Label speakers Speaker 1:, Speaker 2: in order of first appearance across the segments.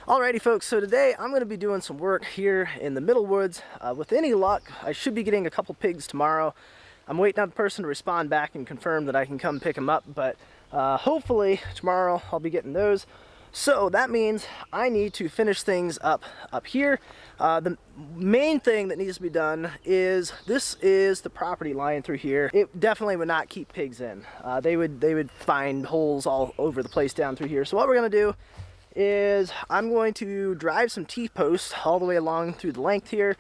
Speaker 1: Alrighty folks, so today I'm going to be doing some work here in the middle woods. With any luck, I should be getting a couple pigs tomorrow. I'm waiting on the person to respond back and confirm that I can come pick them up, but hopefully tomorrow I'll be getting those. So that means I need to finish things up here. The main thing that needs to be done is, this is the property line through here. It definitely would not keep pigs in. They would find holes all over the place down through here. So what we're going to do is I'm going to drive some T-posts all the way along through the length here.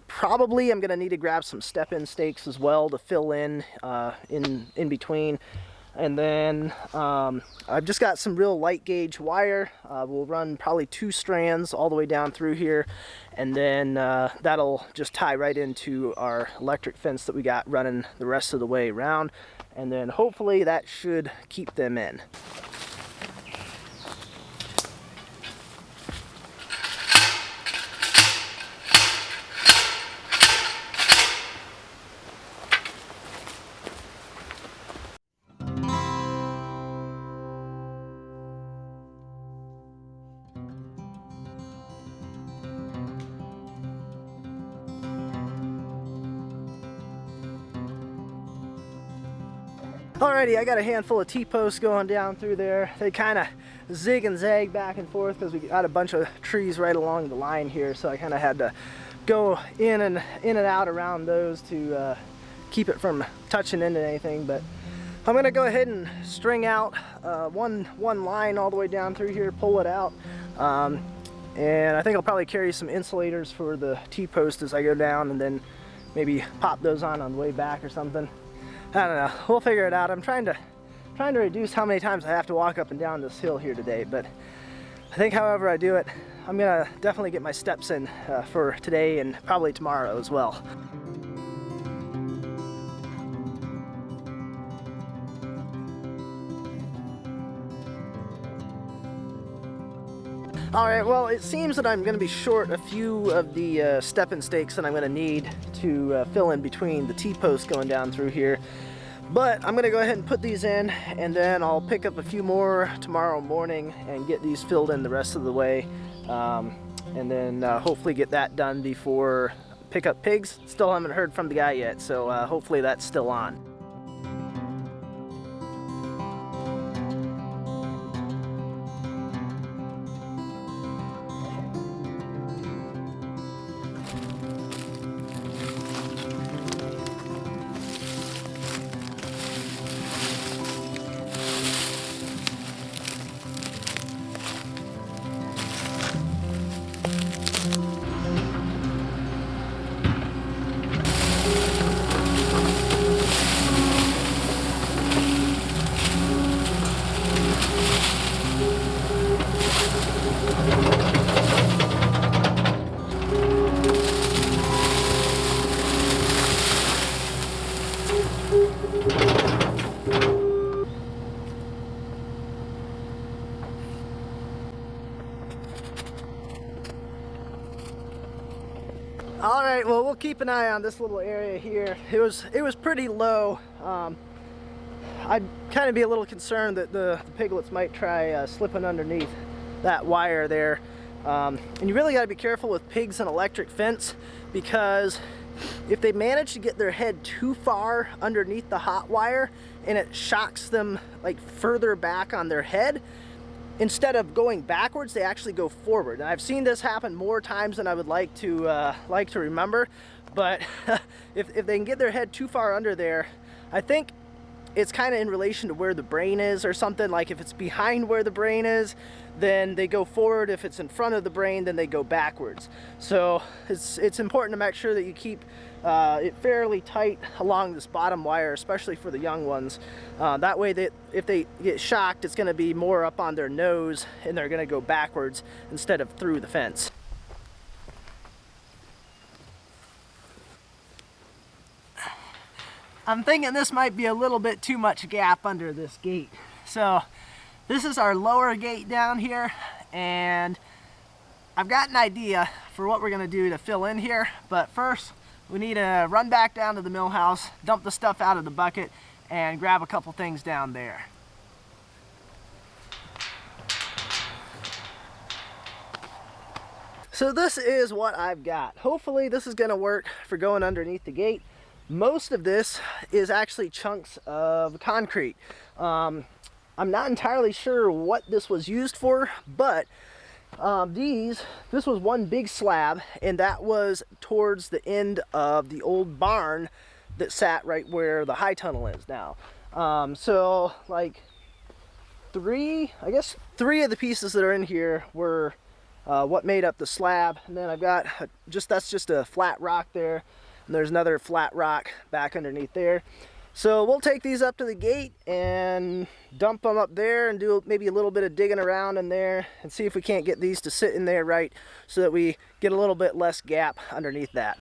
Speaker 1: Probably I'm going to need to grab some step-in stakes as well to fill in between. And then I've just got some real light gauge wire. We'll run probably 2 strands all the way down through here, and then that'll just tie right into our electric fence that we got running the rest of the way around, and then hopefully that should keep them in. Alrighty, I got a handful of T-posts going down through there. They kind of zig and zag back and forth because we got a bunch of trees right along the line here, so I kind of had to go in and out around those to keep it from touching into anything. But I'm gonna go ahead and string out one line all the way down through here, pull it out, and I think I'll probably carry some insulators for the T-post as I go down, and then maybe pop those on the way back or something. I don't know, we'll figure it out. I'm trying to reduce how many times I have to walk up and down this hill here today, but I think however I do it, I'm gonna definitely get my steps in for today and probably tomorrow as well. Alright, well, it seems that I'm going to be short a few of the step-in stakes that I'm going to need to fill in between the T-posts going down through here. But I'm going to go ahead and put these in, and then I'll pick up a few more tomorrow morning and get these filled in the rest of the way. And then hopefully get that done before pick up pigs. Still haven't heard from the guy yet, so hopefully that's still on. Alright, well, we'll keep an eye on this little area here. It was pretty low. I'd kind of be a little concerned that the piglets might try slipping underneath that wire there. And you really got to be careful with pigs and electric fence, because if they manage to get their head too far underneath the hot wire and it shocks them like further back on their head, instead of going backwards, they actually go forward. And I've seen this happen more times than I would like to remember. But if they can get their head too far under there, I think it's kind of in relation to where the brain is or something. Like if it's behind where the brain is, then they go forward. If it's in front of the brain, then they go backwards. So it's important to make sure that you keep it fairly tight along this bottom wire, especially for the young ones. That way that if they get shocked, it's going to be more up on their nose and they're going to go backwards instead of through the fence. I'm thinking this might be a little bit too much gap under this gate. So this is our lower gate down here, and I've got an idea for what we're going to do to fill in here. But first, we need to run back down to the mill house, dump the stuff out of the bucket, and grab a couple things down there. So this is what I've got. Hopefully this is going to work for going underneath the gate. Most of this is actually chunks of concrete. I'm not entirely sure what this was used for, but this was one big slab, and that was towards the end of the old barn that sat right where the high tunnel is now. So like three of the pieces that are in here were what made up the slab, and then I've got that's just a flat rock there, and there's another flat rock back underneath there. So we'll take these up to the gate and dump them up there and do maybe a little bit of digging around in there and see if we can't get these to sit in there right so that we get a little bit less gap underneath that.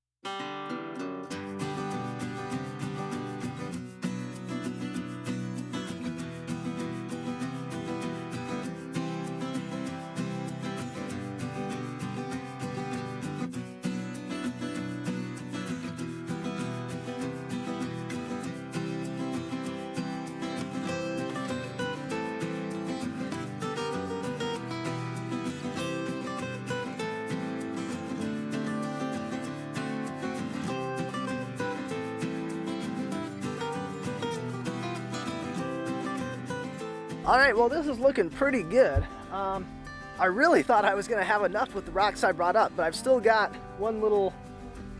Speaker 1: All right, well, this is looking pretty good. I really thought I was gonna have enough with the rocks I brought up, but I've still got one little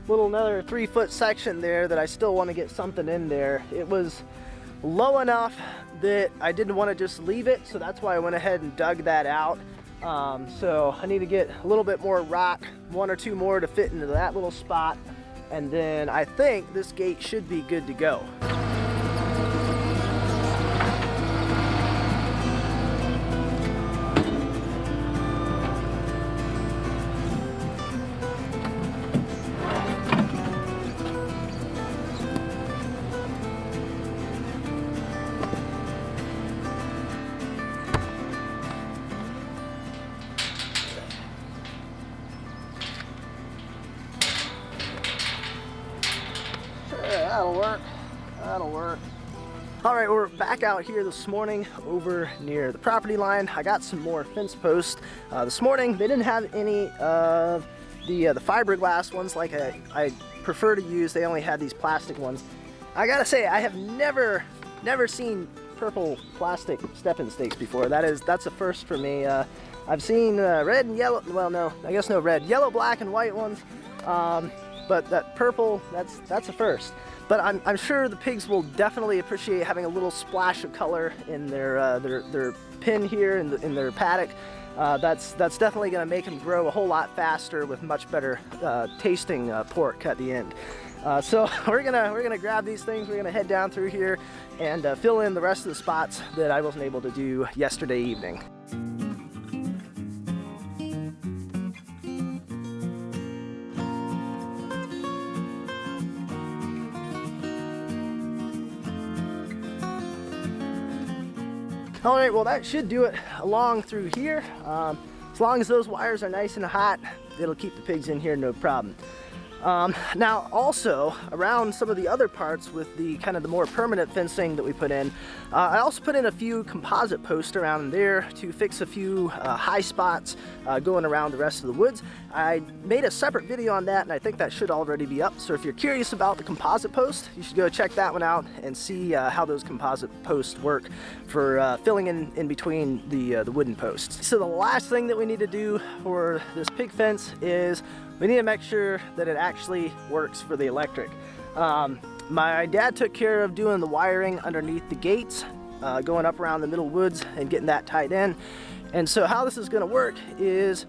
Speaker 1: another 3-foot section there that I still want to get something in there. It was low enough that I didn't want to just leave it, so that's why I went ahead and dug that out. So I need to get a little bit more rock, 1 or 2 more to fit into that little spot, and then I think this gate should be good to go. That'll work. All right, we're back out here this morning over near the property line. I got some more fence posts. This morning, they didn't have any of the fiberglass ones like I prefer to use. They only had these plastic ones. I gotta say, I have never seen purple plastic stepping stakes before. That's a first for me. I've seen red and yellow, well, no, I guess no red, yellow, black, and white ones. But that purple, that's a first. But I'm sure the pigs will definitely appreciate having a little splash of color in their pen here in their paddock. That's definitely going to make them grow a whole lot faster with much better tasting pork at the end. So we're gonna grab these things. We're gonna head down through here and fill in the rest of the spots that I wasn't able to do yesterday evening. All right, well, that should do it along through here. As long as those wires are nice and hot, it'll keep the pigs in here no problem. Now also around some of the other parts with the kind of the more permanent fencing that we put in, I also put in a few composite posts around there to fix a few high spots going around the rest of the woods. I made a separate video on that, and I think that should already be up. So if you're curious about the composite post, you should go check that one out and see how those composite posts work for filling in between the wooden posts. So the last thing that we need to do for this pig fence is we need to make sure that it actually works for the electric. My dad took care of doing the wiring underneath the gates, going up around the middle woods and getting that tied in. And so how this is going to work is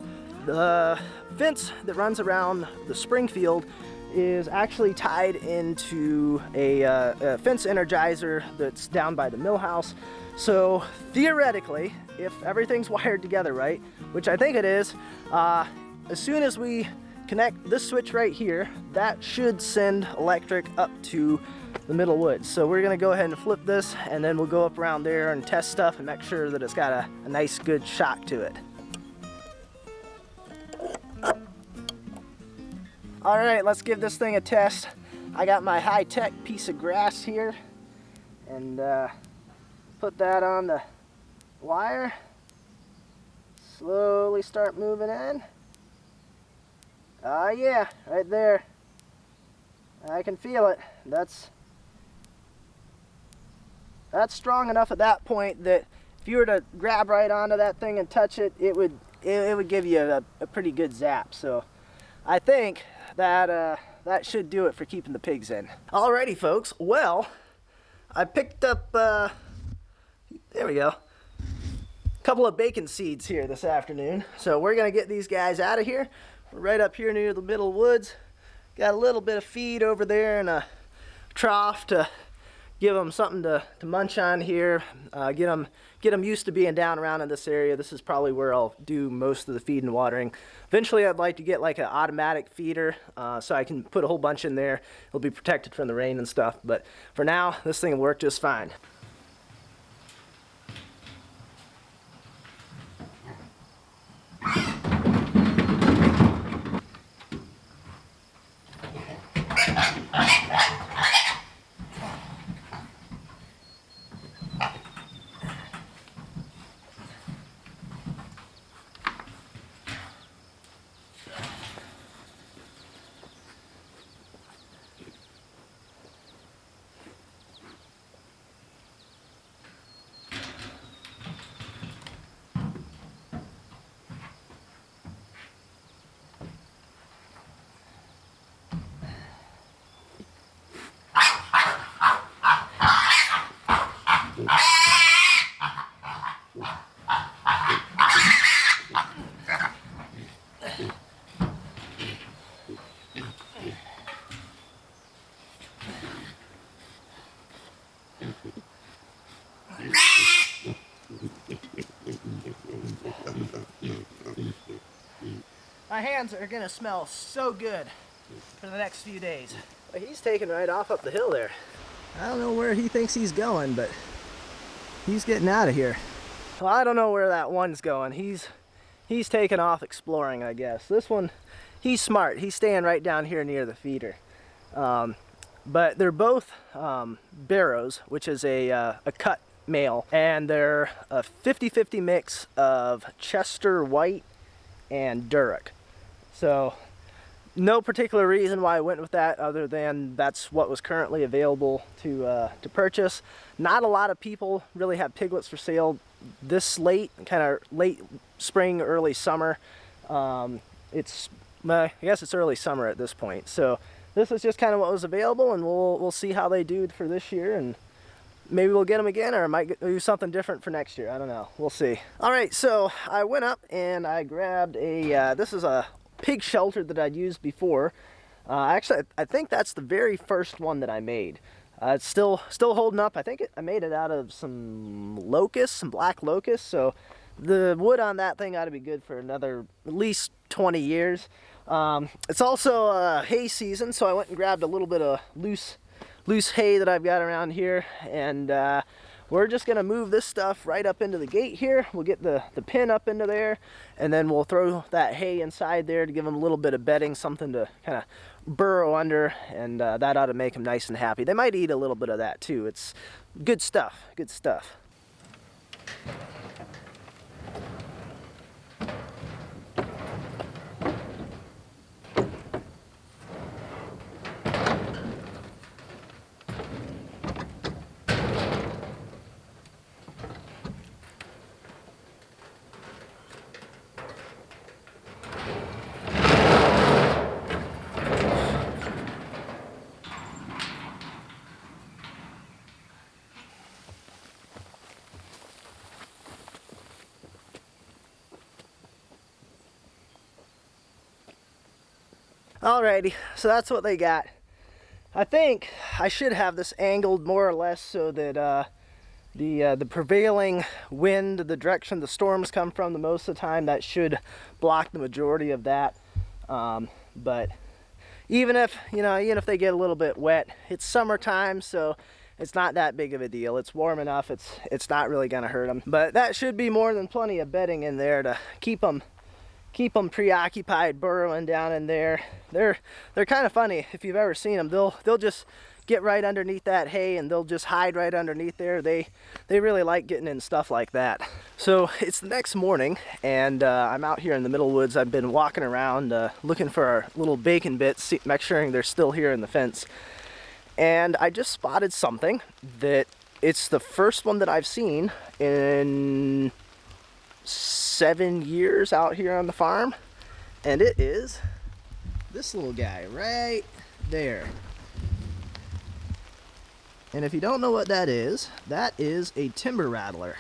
Speaker 1: the fence that runs around the spring field is actually tied into a fence energizer that's down by the mill house. So theoretically, if everything's wired together right, which I think it is, as soon as we connect this switch right here, that should send electric up to the middle woods. So we're gonna go ahead and flip this, and then we'll go up around there and test stuff and make sure that it's got a nice good shock to it. All right, let's give this thing a test. I got my high-tech piece of grass here, and put that on the wire. Slowly start moving in. Yeah, right there. I can feel it. That's strong enough at that point that if you were to grab right onto that thing and touch it, it would give you a pretty good zap. So I think that that should do it for keeping the pigs in. Alrighty, folks. Well, I picked up there we go, a couple of bacon seeds here this afternoon. So we're gonna get these guys out of here. We're right up here near the middle woods. Got a little bit of feed over there and a trough to give them something to munch on here. Get them used to being down around in this area. This is probably where I'll do most of the feed and watering. Eventually I'd like to get like an automatic feeder so I can put a whole bunch in there. It'll be protected from the rain and stuff, but for now this thing will work just fine. My hands are gonna smell so good for the next few days. He's taking right off up the hill there. I don't know where he thinks he's going, but he's getting out of here. Well, I don't know where that one's going. He's taking off exploring, I guess. This one, he's smart. He's staying right down here near the feeder. But they're both barrows, which is a cut male, and they're a 50-50 mix of Chester White and Duroc. So no particular reason why I went with that other than that's what was currently available to purchase. Not a lot of people really have piglets for sale this late, kind of late spring, early summer. I guess it's early summer at this point. So this is just kind of what was available, and we'll see how they do for this year, and maybe we'll get them again, or I might do something different for next year. I don't know. We'll see. All right, so I went up and I grabbed a, this is a pig shelter that I'd used before. Actually, I think that's the very first one that I made. It's still holding up. I think I made it out of some locusts, some black locusts. So the wood on that thing ought to be good for another at least 20 years. It's also hay season, so I went and grabbed a little bit of loose hay that I've got around here, and we're just gonna move this stuff right up into the gate here. We'll get the pin up into there, and then we'll throw that hay inside there to give them a little bit of bedding, something to kind of burrow under, and that ought to make them nice and happy. They might eat a little bit of that too. It's good stuff, good stuff. Alrighty, so that's what they got. I think I should have this angled more or less so that the prevailing wind, the direction the storms come from, the most of the time, that should block the majority of that. But even if they get a little bit wet, it's summertime, so it's not that big of a deal. It's warm enough. It's not really gonna hurt them. But that should be more than plenty of bedding in there to keep them preoccupied burrowing down in there. They're kind of funny. If you've ever seen them, they'll just get right underneath that hay and they'll just hide right underneath there. They really like getting in stuff like that. So it's the next morning, and I'm out here in the middle woods. I've been walking around looking for our little bacon bits, make sure they're still here in the fence. And I just spotted something that it's the first one that I've seen in 7 years out here on the farm. And it is this little guy right there. And if you don't know what that is a timber rattler.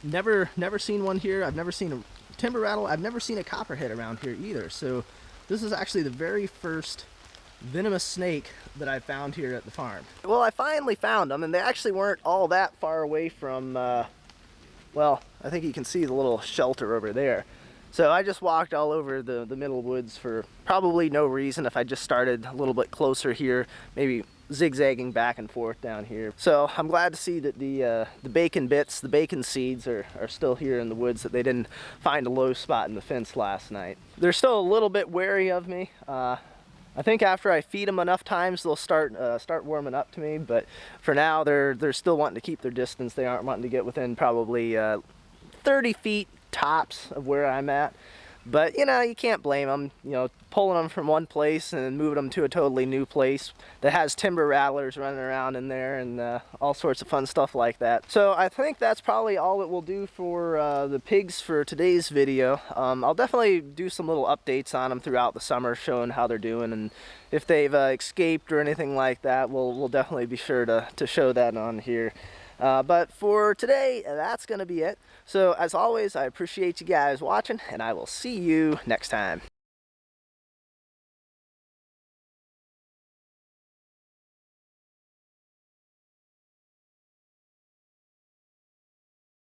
Speaker 1: Never seen one here. I've never seen a timber rattle. I've never seen a copperhead around here either. So this is actually the very first venomous snake that I found here at the farm. Well, I finally found them, and they actually weren't all that far away from, well, I think you can see the little shelter over there. So I just walked all over the middle woods for probably no reason. If I just started a little bit closer here, maybe zigzagging back and forth down here. So I'm glad to see that the bacon bits, the bacon seeds are still here in the woods, that they didn't find a low spot in the fence last night. They're still a little bit wary of me. I think after I feed them enough times, they'll start warming up to me. But for now, they're still wanting to keep their distance. They aren't wanting to get within probably 30 feet tops of where I'm at. But you know, you can't blame them. You know, pulling them from one place and then moving them to a totally new place that has timber rattlers running around in there and all sorts of fun stuff like that. So I think that's probably all it will do for the pigs for today's video. I'll definitely do some little updates on them throughout the summer, showing how they're doing, and if they've escaped or anything like that, we'll definitely be sure to show that on here. But for today, that's going to be it. So as always, I appreciate you guys watching, and I will see you next time.